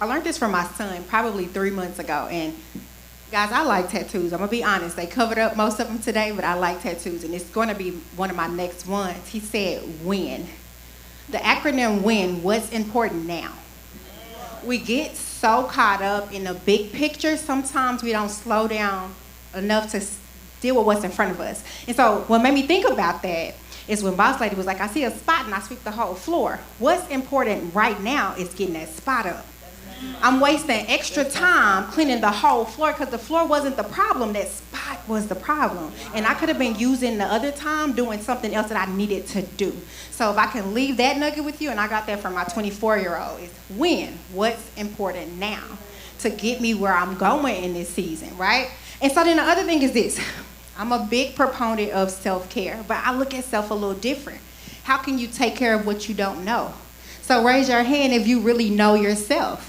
I learned this from my son probably 3 months ago. And guys, I like tattoos. I'm going to be honest. They covered up most of them today, but I like tattoos. And it's going to be one of my next ones. He said, win. The acronym WIN, what's important now? We get so caught up in the big picture, sometimes we don't slow down enough to deal with what's in front of us. And so what made me think about that is when Boss Lady was like, I see a spot and I sweep the whole floor. What's important right now is getting that spot up. I'm wasting extra time cleaning the whole floor because the floor wasn't the problem, that spot was the problem. And I could have been using the other time doing something else that I needed to do. So if I can leave that nugget with you, and I got that from my 24-year-old, is win, what's important now to get me where I'm going in this season, right? And so then the other thing is this. I'm a big proponent of self-care, but I look at self a little different. How can you take care of what you don't know? So raise your hand if you really know yourself.